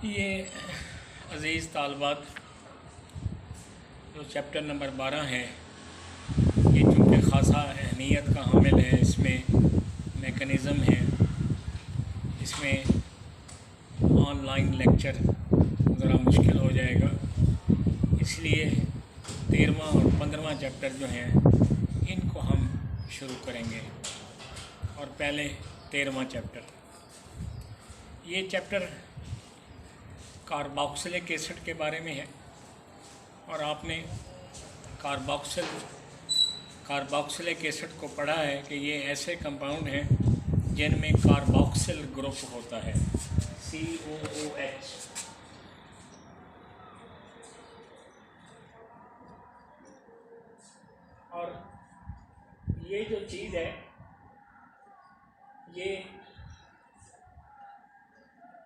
ये अज़ीज़ तालबात जो chapter number 12 है, ये चूँकि ख़ासा अहमियत का हामिल है। इसमें मेकनिज़म है, इसमें ऑनलाइन लेक्चर ज़रा मुश्किल हो जाएगा, इसलिए 13वां और 15वां चैप्टर जो हैं इनको हम शुरू करेंगे। और पहले 13वां चैप्टर, ये चैप्टर कार्बोक्सिलिक एसिड के बारे में है। और आपने कार्बोक्सिलिक एसिड को पढ़ा है कि ये ऐसे कंपाउंड हैं जिनमें कार्बोक्सिल ग्रुप होता है, COOH। और ये जो चीज़ है ये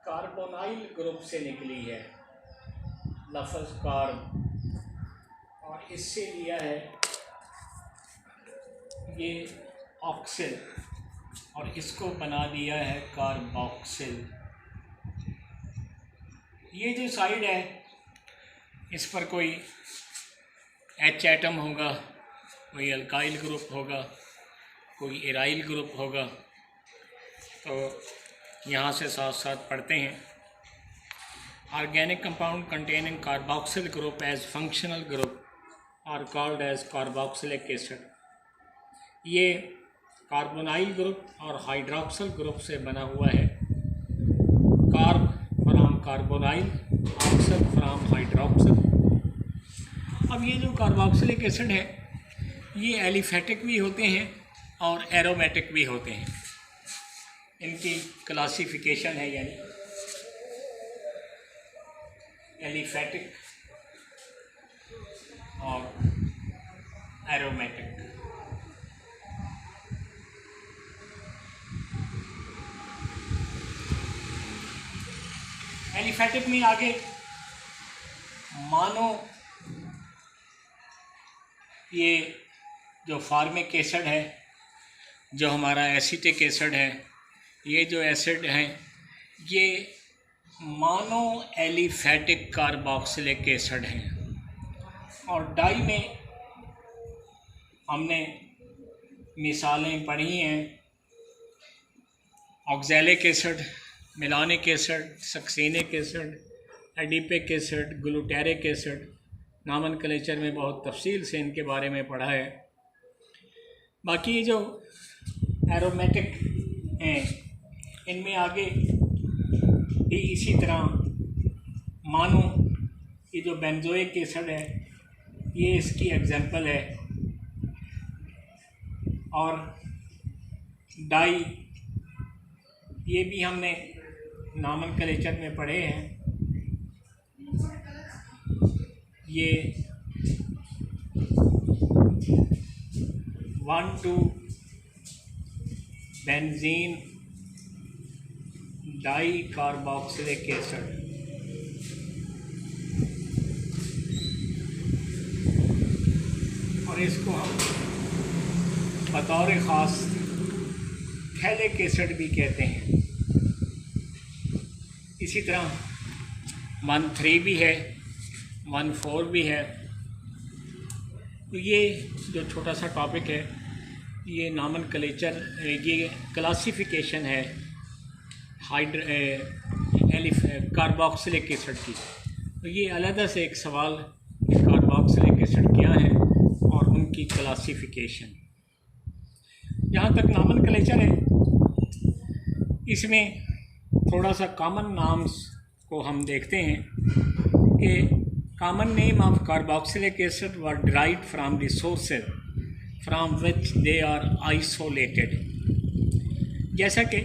कार्बोनाइल ग्रुप से निकली है, लफ्ज़ कार्ब, और इससे लिया है ये ऑक्सिल और इसको बना दिया है कार्बोक्सिल। ये जो साइड है इस पर कोई H एटम होगा, कोई अल्काइल ग्रुप होगा, कोई एराइल ग्रुप होगा। तो यहाँ से साथ साथ पढ़ते हैं। Organic compound containing carboxyl group as functional group are called as carboxylic acid. ये कार्बोनाइल ग्रुप और हाइड्रोक्सिल ग्रुप से बना हुआ है। Carb from carbonyl, oxyl from hydroxyl. अब ये जो कार्बोक्सिलिक एसिड है ये एलिफेटिक भी होते हैं और एरोमेटिक भी होते हैं। इनकी क्लासिफिकेशन है, यानी एलिफेटिक और एरोमेटिक। एलिफेटिक में आगे मानो ये जो फार्मिक एसिड है, जो हमारा एसिटिक एसिड है, ये जो एसिड हैं ये मानो एलिफेटिक कार्बोक्सिलिक एसिड हैं। और डाई में हमने मिसालें पढ़ी हैं, oxalic acid, malonic acid, succinic acid, adipic acid, glutaric acid. Nomenclature में बहुत तफसील से इनके बारे में पढ़ा है। बाकी ये जो एरोमेटिक हैं इनमें आगे भी इसी तरह मानो ये जो बेंजोइक एसिड है ये इसकी एग्जांपल है। और डाई ये भी हमने नॉमेनक्लेचर में पढ़े हैं। ये 1,2 बेंजीन डाई कार्बोक्सिलिक एसिड। और इसको हम बतौर ख़ास थैलिक एसिड भी कहते हैं। इसी तरह 1,3 भी है, 1,4 भी है। तो ये जो छोटा सा टॉपिक है ये नॉमेनक्लेचर, ये क्लासिफिकेशन है कार्बोक्सिलिक एसिड की। तो ये अलग से एक सवाल कि कार्बोक्सिलिक एसिड क्या है और उनकी क्लासिफिकेशन। जहाँ तक नॉमेनक्लेचर है इसमें थोड़ा सा कॉमन नाम्स को हम देखते हैं कि common name of carboxylic acid were derived from the sources from which they are isolated। जैसा कि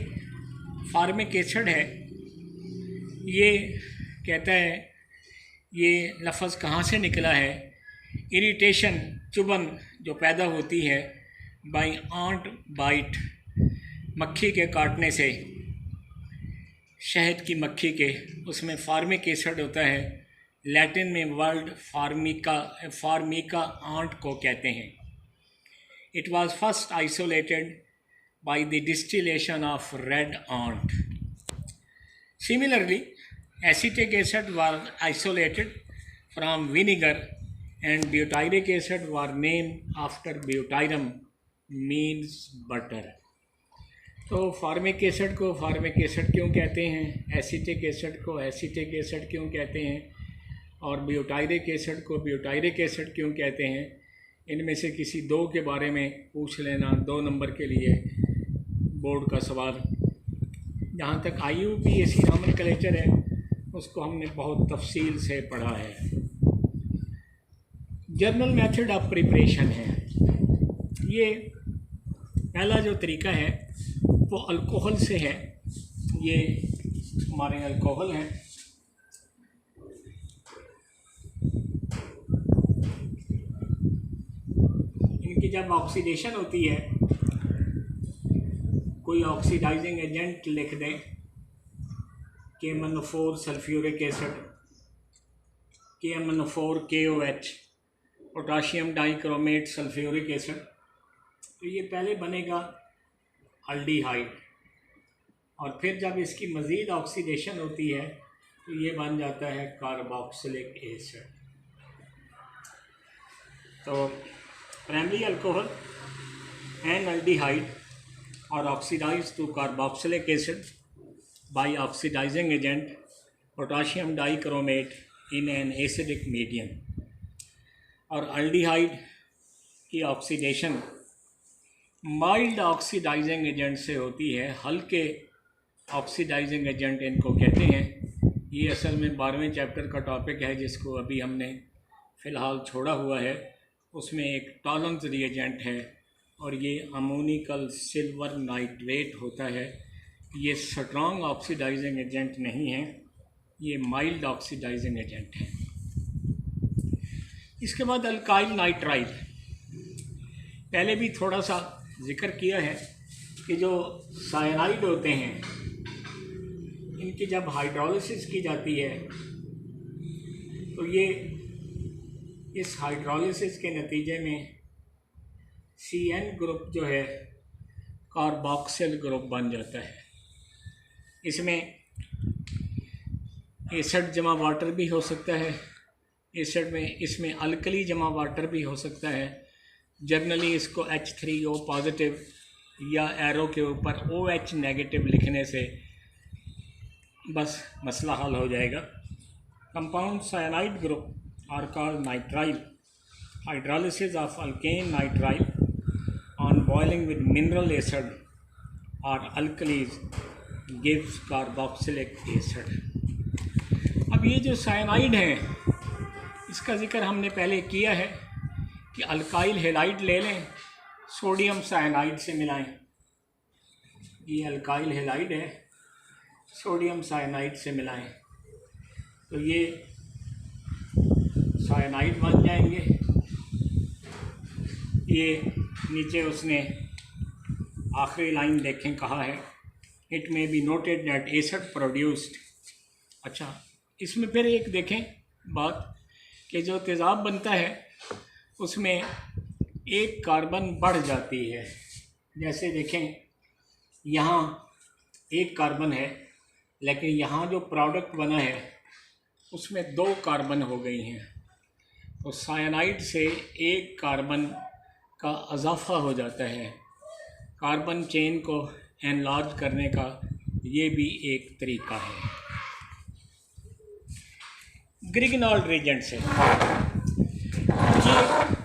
फार्मिक एसिड है, ये कहता है ये लफ्ज़ कहाँ से निकला है, इरिटेशन, चुभन जो पैदा होती है बाय आंट बाइट, मक्खी के काटने से, शहद की मक्खी के, उसमें फार्मिक एसिड होता है। लैटिन में वर्ड फार्मिका आंट को कहते हैं। It was first isolated by the distillation of red ant. Similarly, Acetic acid was isolated from vinegar and butyric acid was named after butyrum means butter. तो formic acid को formic acid क्यों कहते हैं, acetic acid को acetic acid क्यों कहते हैं और ब्यूटायरिक एसिड को ब्यूटायरिक एसिड क्यों कहते हैं, इनमें से किसी दो के बारे में पूछ लेना 2 नंबर के लिए बोर्ड का सवाल। जहाँ तक IUPAC नॉमेनक्लेचर है उसको हमने बहुत तफसील से पढ़ा है। जर्नल मेथड ऑफ प्रिपरेशन है, ये पहला जो तरीका है वो अल्कोहल से है। ये हमारे अल्कोहल हैं, इनकी जब ऑक्सीडेशन होती है, कोई ऑक्सीडाइजिंग एजेंट लिख दें, KMnO4 sulphuric acid, KMnO4 KOH, potassium dichromate sulphuric acid, तो ये पहले बनेगा अल्डिहाइड और फिर जब इसकी मज़ीद ऑक्सीडेशन होती है तो ये बन जाता है कार्बोक्सिलिक एसिड। तो प्राइमरी अल्कोहल एन अल्डिहाइड और oxidise to carboxylic acid by oxidising agent potassium dichromate in an acidic medium. और अल्डिहाइड की ऑक्सीडेशन माइल्ड ऑक्सीडाइजिंग एजेंट से होती है, हल्के ऑक्सीडाइजिंग एजेंट इनको कहते हैं। ये असल में 12वें चैप्टर का टॉपिक है जिसको अभी हमने फ़िलहाल छोड़ा हुआ है। उसमें एक टॉलरेंस रिएजेंट है और ये अमोनिकल सिल्वर नाइट्रेट होता है। ये स्ट्रॉन्ग ऑक्सीडाइजिंग एजेंट नहीं है, ये माइल्ड ऑक्सीडाइजिंग एजेंट है। इसके बाद अल्काइल नाइट्राइल, पहले भी थोड़ा सा जिक्र किया है कि जो साइनाइड होते हैं इनकी जब हाइड्रोलिसिस की जाती है तो ये इस हाइड्रोलिसिस के नतीजे में CN ग्रुप जो है कार्बोक्सिल ग्रुप बन जाता है। इसमें एसिड जमा वाटर भी हो सकता है, एसिड में इसमें अल्कली जमा वाटर भी हो सकता है। जनरली इसको H3O पॉजिटिव या एरो के ऊपर OH नेगेटिव लिखने से बस मसला हल हो जाएगा। Compound cyanide group are called nitrile. Hydrolysis of alkane nitrile on boiling with mineral acid और अल्कलीज गिव्स कार्बोक्सिलिक एसिड। अब ये जो साइनाइड हैं इसका जिक्र हमने पहले किया है कि अल्काइल हेलाइड ले लें, सोडियम साइनाइड से मिलाएं। ये अल्काइल हेलाइड है, सोडियम साइनाइड से मिलाएं तो ये साइनाइड बन जाएंगे। ये नीचे उसने आखिरी लाइन देखें कहा है, it may be noted that acid produced. अच्छा, इसमें फिर एक देखें बात कि जो तेज़ाब बनता है उसमें एक कार्बन बढ़ जाती है। जैसे देखें यहाँ एक कार्बन है लेकिन यहाँ जो प्रोडक्ट बना है उसमें 2 कार्बन हो गई हैं, तो साइनाइड से एक कार्बन का इजाफा हो जाता है। कार्बन चेन को एनलार्ज करने का ये भी एक तरीका है। ग्रिग्नॉल रिएजेंट से ये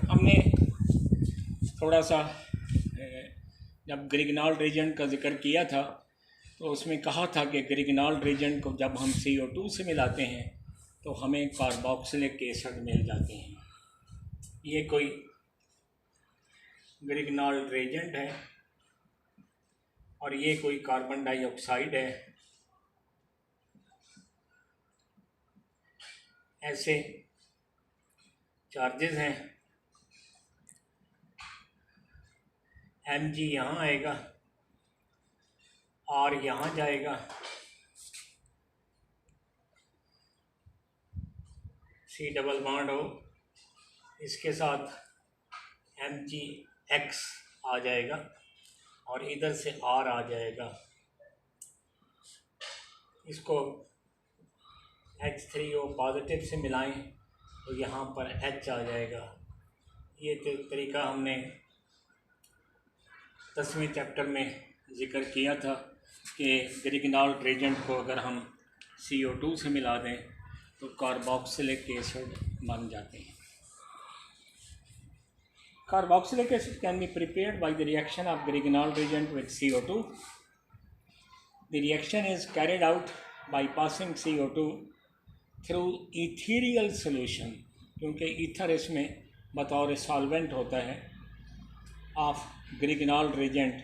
हमने थोड़ा सा जब ग्रिग्नॉल रिएजेंट का जिक्र किया था तो उसमें कहा था कि ग्रिग्नॉल रिएजेंट को जब हम CO2 से मिलाते हैं तो हमें कार्बोक्सिलिक एसिड मिल जाते हैं। ये कोई ग्रिग्नॉल रिएजेंट है और ये कोई कार्बन डाइऑक्साइड है। ऐसे चार्जेस हैं, Mg यहाँ आएगा, R यहाँ जाएगा, C डबल बॉन्ड हो, इसके साथ MgX आ जाएगा और इधर से R आ जाएगा। इसको H3O पॉजिटिव से मिलाएं तो यहाँ पर H आ जाएगा। ये तरीका हमने 10वें चैप्टर में ज़िक्र किया था कि ग्रिग्नॉल्ड रिएजेंट को अगर हम CO2 से मिला दें तो कार्बोक्सिलिक एसिड बन जाते हैं। Carboxylic acid can be prepared by the reaction of Grignard reagent with CO2. The reaction is carried out by passing CO2 through ethereal solution, क्योंकि ईथर इसमें बतौर सॉल्वेंट होता है, of Grignard reagent,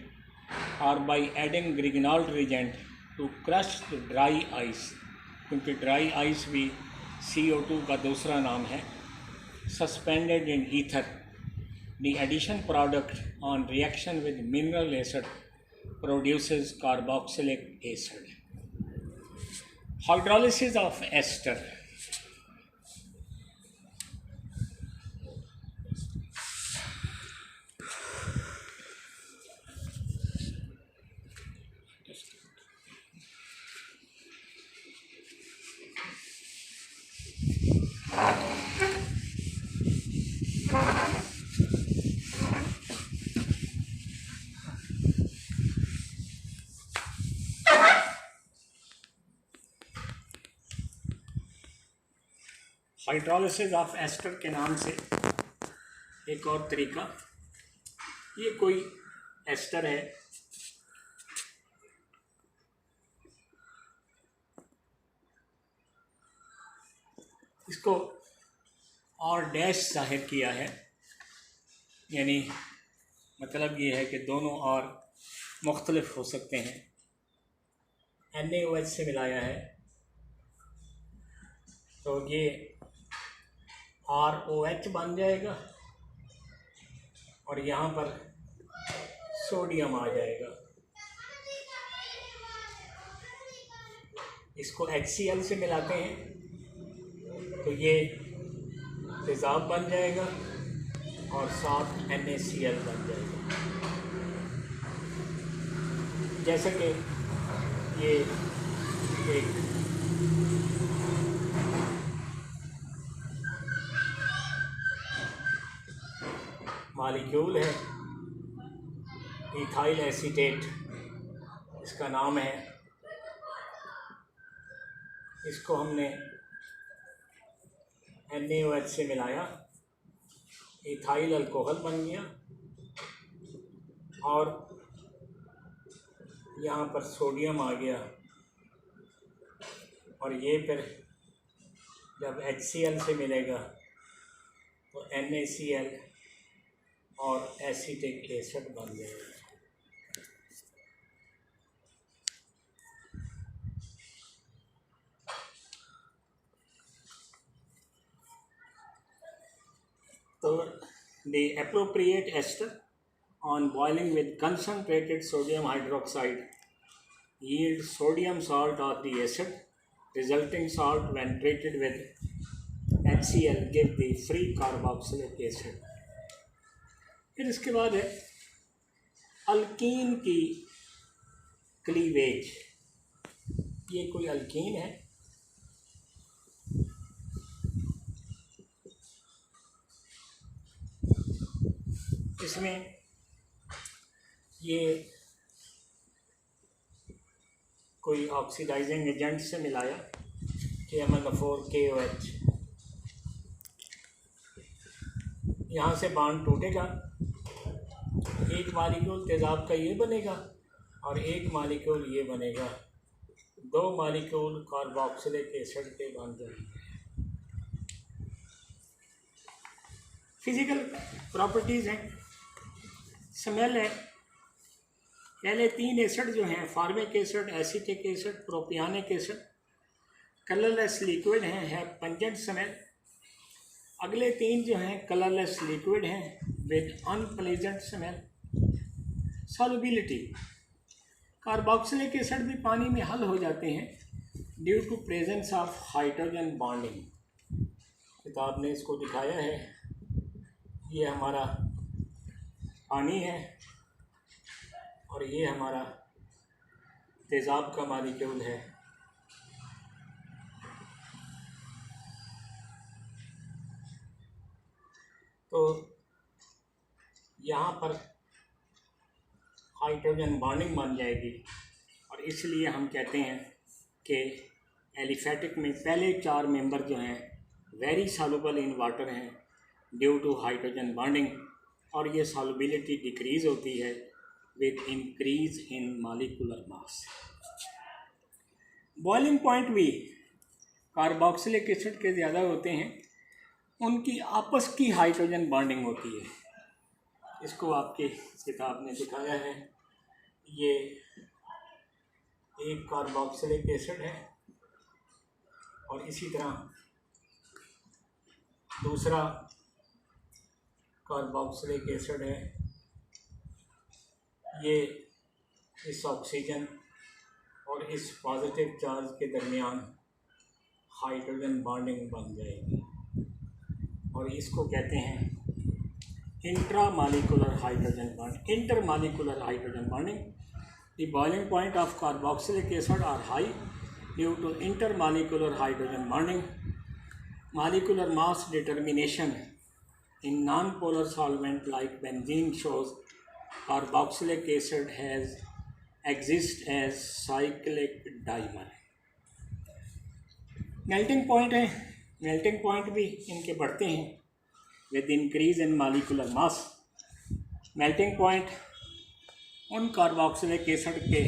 or by adding Grignard reagent to crushed dry ice, क्योंकि dry ice भी CO2 का दूसरा नाम है, suspended in ether. The addition product on reaction with mineral acid produces carboxylic acid. Hydrolysis of ester. Hydrolysis of ester के नाम से एक और तरीका, ये कोई एस्टर है, इसको और डैश जाहिर किया है, यानी मतलब ये है कि दोनों और मुख्तलिफ हो सकते हैं। NaOH से मिलाया है तो ये ROH बन जाएगा और यहाँ पर सोडियम आ जाएगा। इसको HCl से मिलाते हैं तो ये तेज़ाब बन जाएगा और साथ NaCl बन जाएगा। जैसे कि ये एक मॉलिक्यूल है, इथाइल एसीटेट इसका नाम है, इसको हमने NaOH से मिलाया, इथाइल अल्कोहल बन गया और यहाँ पर सोडियम आ गया और ये फिर जब HCl से मिलेगा तो NaCl और एसिटिक एसिड बन जाएगा। तो the appropriate ester on boiling with concentrated sodium hydroxide yield sodium salt of the acid. Resulting salt when treated with HCl give the free carboxylic acid. फिर इसके बाद है अल्कीन की क्लीवेज। ये कोई अल्कीन है, इसमें ये कोई ऑक्सीडाइजिंग एजेंट से मिलाया KMnO4KOH, यहाँ से बांड टूटेगा, एक मालिक्यूल तेज़ाब का ये बनेगा और एक मालिक्यूल ये बनेगा, दो मालिक्यूल कार्बोक्सिलिक एसिड के बन जाएंगे। फिज़िकल प्रॉपर्टीज़ हैं, स्मेल है, पहले तीन एसिड जो हैं formic acid, acetic acid, propionic acid, colourless liquid हैं, है पंजेंट स्मेल। अगले तीन जो हैं कलरलेस लिक्विड हैं with unpleasant smell. Solubility, carboxylic acid भी पानी में हल हो जाते हैं due to presence of hydrogen bonding. किताब ने इसको दिखाया है, ये हमारा पानी है और ये हमारा तेज़ाब का मॉलिक्यूल है। तो यहाँ पर हाइड्रोजन बॉन्डिंग बन जाएगी और इसलिए हम कहते हैं कि एलिफेटिक में पहले 4 मेंबर जो हैं वेरी सॉल्युबल इन वाटर हैं ड्यू टू हाइड्रोजन बॉन्डिंग, और ये सॉल्युबिलिटी डिक्रीज़ होती है with increase in molecular mass. Boiling point भी कार्बोक्सिलिक एसिड के ज़्यादा होते हैं, उनकी आपस की हाइड्रोजन बॉन्डिंग होती है। इसको आपके किताब ने दिखाया है। ये एक कार्बोक्सिलिक एसिड है और इसी तरह दूसरा कार्बोक्सिलिक एसिड है। ये इस ऑक्सीजन और इस पॉजिटिव चार्ज के दरमियान हाइड्रोजन बॉन्डिंग बन जाएगी और इसको कहते हैं intramolecular hydrogen bond, intermolecular hydrogen bonding. The boiling point of carboxylic acid are high due to intermolecular hydrogen bonding. Molecular mass determination in non-polar solvent like benzene shows carboxylic acid has exist as cyclic dimer। Melting point है, melting point भी इनके बढ़ते हैं with increase in molecular mass. Melting point उन carboxylic acid के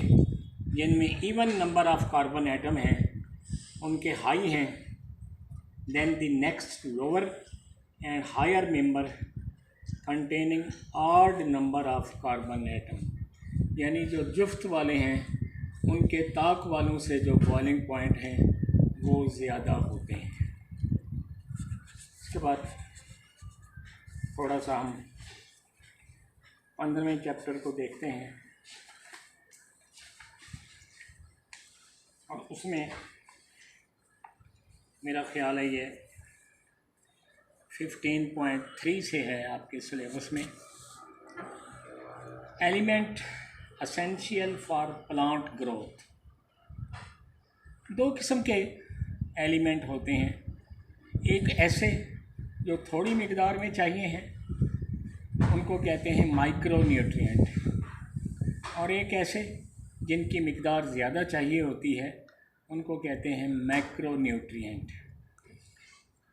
जिनमें even number of carbon atom हैं उनके हाई हैं then the next lower and higher member containing odd number of carbon atom, यानी जो जुफ्त वाले हैं उनके ताक वालों से जो बॉइलिंग पॉइंट हैं वो ज़्यादा होते हैं। इसके बाद थोड़ा सा हम 15वें चैप्टर को देखते हैं और उसमें मेरा ख्याल है ये 15.3 से है आपके सिलेबस में। Element essential for plant growth. 2 किस्म के एलिमेंट होते हैं, एक ऐसे जो थोड़ी मिकदार में चाहिए हैं उनको कहते हैं माइक्रो न्यूट्रिएंट, और एक ऐसे जिनकी मिकदार ज़्यादा चाहिए होती है उनको कहते हैं मैक्रो न्यूट्रिएंट।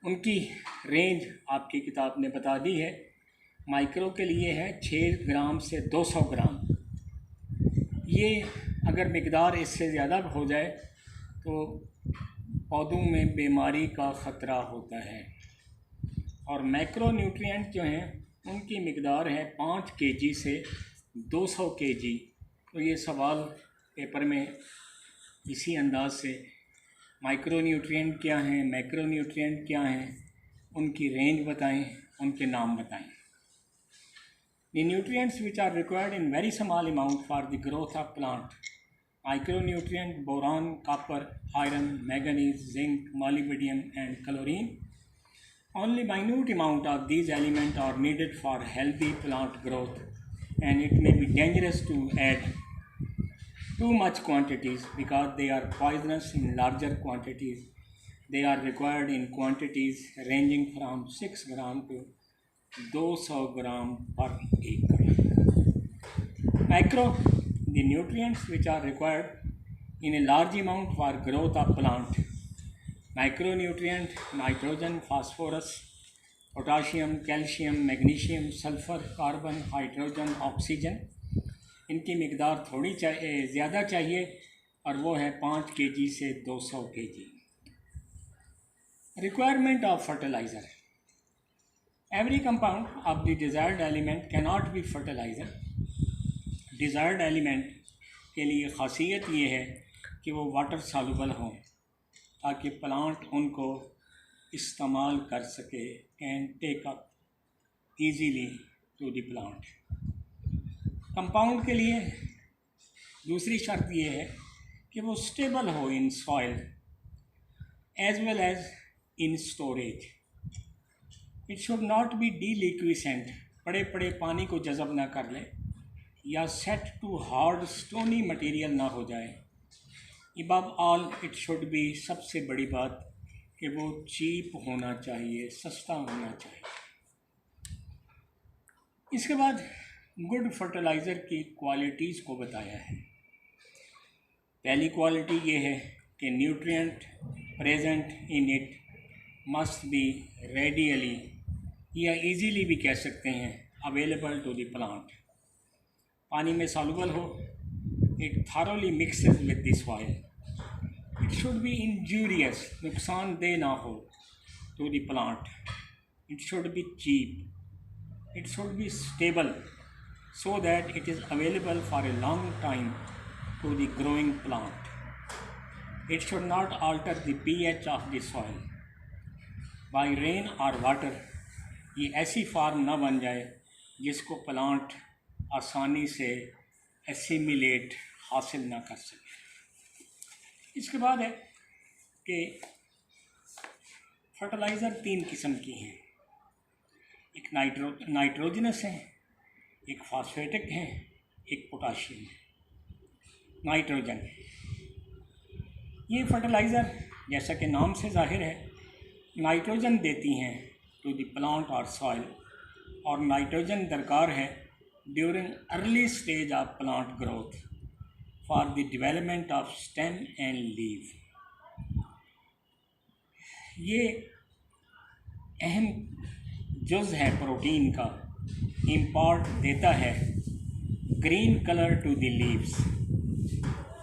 उनकी रेंज आपकी किताब ने बता दी है। माइक्रो के लिए है 6 ग्राम से 200 ग्राम। ये अगर मिकदार इससे ज़्यादा हो जाए तो पौधों में बीमारी का ख़तरा होता है। और मैक्रो न्यूट्रिएंट जो हैं उनकी मिकदार है 5 kg से 200 kg। तो ये सवाल पेपर में इसी अंदाज से माइक्रो न्यूट्रिएंट क्या हैं, मैक्रो न्यूट्रिएंट क्या हैं, उनकी रेंज बताएं, उनके नाम बताएं। The nutrients which are required in very small amount for the growth of plant. Micro nutrient boron, copper, iron, manganese, zinc, molybdenum and chlorine. Only minute amount of these elements are needed for healthy plant growth, and it may be dangerous to add too much quantities because they are poisonous in larger quantities. They are required in quantities ranging from 6 gram to 200 gram per acre. Macro, the nutrients which are required in a large amount for growth of plant. Micronutrient, nitrogen, phosphorus, potassium, calcium, magnesium, sulphur, carbon, hydrogen, oxygen. इनकी मिकदार थोड़ी ज़्यादा चाहिए और वो है 5 kg से 200 kg। Requirement of fertiliser. Every compound of the desired element can not be fertiliser. Desired element के लिए ख़ासियत ये है कि वो वाटर सॉल्युबल हों ताकि प्लांट उनको इस्तेमाल कर सके, can take up easily to the plant. Compound के लिए दूसरी शर्त ये है कि वो स्टेबल हो in soil as well as in storage. It should not be deliquescent, पड़े पड़े पानी को जज़ब ना कर ले, या set to hard stony material ना हो जाए। Above all it should be, सबसे बड़ी बात कि वो चीप होना चाहिए, सस्ता होना चाहिए। इसके बाद गुड फर्टिलाइज़र की क्वालिटीज़ को बताया है। पहली क्वालिटी ये है कि nutrient present in it must be radially या इजीली भी कह सकते हैं अवेलेबल टू द प्लांट। पानी में सॉल्युबल हो, it thoroughly mixes with the soil, it should be injurious, नुकसानदेह ना हो to the plant, it should be cheap, it should be stable so that it is available for a long time to the growing plant. It should not alter the pH of the soil by rain or water. ये ऐसी farm ना बन जाए जिसको plant आसानी से assimilate हासिल ना कर सके। इसके बाद है कि फर्टिलाइज़र 3 किस्म की हैं, एक नाइट्रोजनस है, एक फॉस्फेटिक है, एक पोटाशियम है। नाइट्रोजन, ये फर्टिलाइज़र जैसा कि नाम से जाहिर है नाइट्रोजन देती हैं टू द प्लांट और सॉइल, और नाइट्रोजन दरकार है during early stage of plant growth for the development of stem and leave. ये अहम जुज़ है प्रोटीन का, इम्पार्ट देता है green colour to the leaves,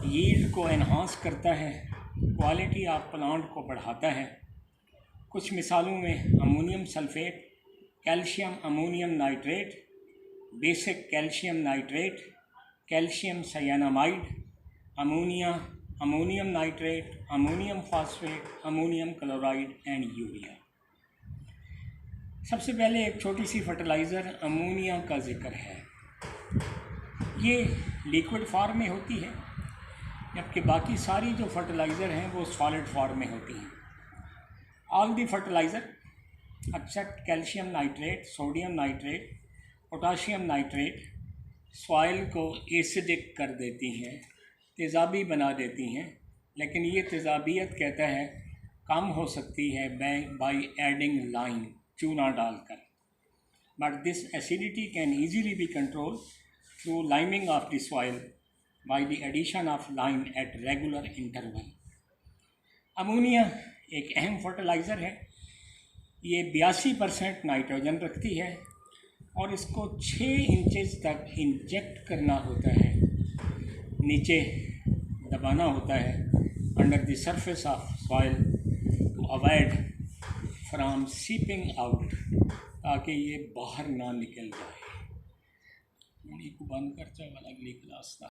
yield को एनहांस करता है, क्वालिटी ऑफ प्लांट को बढ़ाता है। कुछ मिसालों में ammonium sulphate, calcium ammonium nitrate, basic calcium nitrate, calcium cyanamide, ammonium nitrate, ammonium phosphate, ammonium chloride and urea. सबसे पहले एक छोटी सी फर्टिलाइज़र अमोनिया का ज़िक्र है। ये लिक्विड फॉर्म में होती है, जबकि बाकी सारी जो फर्टिलाइज़र हैं वो सॉलिड फॉर्म में होती हैं। All the fertiliser except calcium nitrate, sodium nitrate, potassium nitrate soil को एसिडिक कर देती हैं, तेज़ाबी बना देती हैं, लेकिन ये तेज़ाबियत कहता है कम हो सकती है बाई एडिंग लाइम, चूना डालकर। But this acidity can easily be control through liming of the soil by the addition of lime at regular interval. Ammonia एक अहम फर्टिलाइज़र है, ये 82% नाइट्रोजन रखती है और इसको 6 इंचेस तक इंजेक्ट करना होता है, नीचे दबाना होता है under the surface of soil to avoid from seeping out, ताकि ये बाहर ना निकल जाए। को बंद कर चाहे अगली क्लास